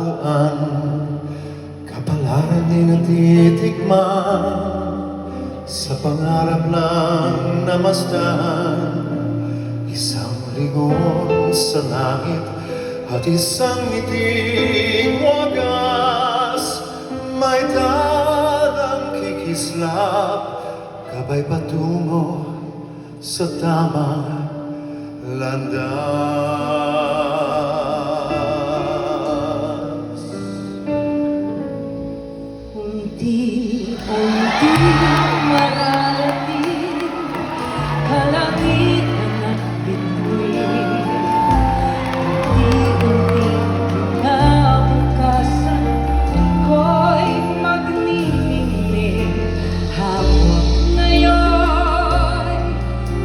matatagpuan, kapalaran din ang titikman, sa pangarap lang namasdan. Isang lingon sa langit at isang ngiting wagas, may dalang kikislap, kabay patungo sa tamang landas. Unti-unti mararating kalangitan at bituin. Unti-unti kinabukasan ako'y magniningning. Hawak ngayon,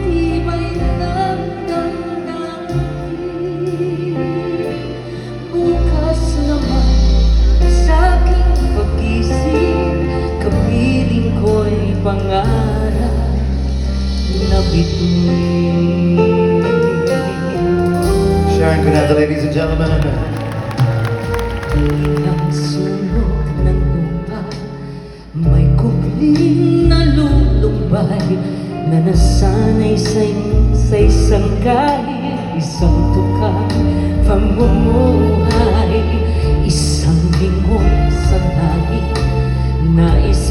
tibay ng damdamin. Bukas naman sa aking pag-isip, kapiling ko'y pangarap na bituin. Sharon Cuneta, ladies and gentlemen. Ilang sulok ng lupa, may kubling nalulumbay, na nasanay sa isang kahit isang tukang pamumuhay. Isang lingon sa langit, nais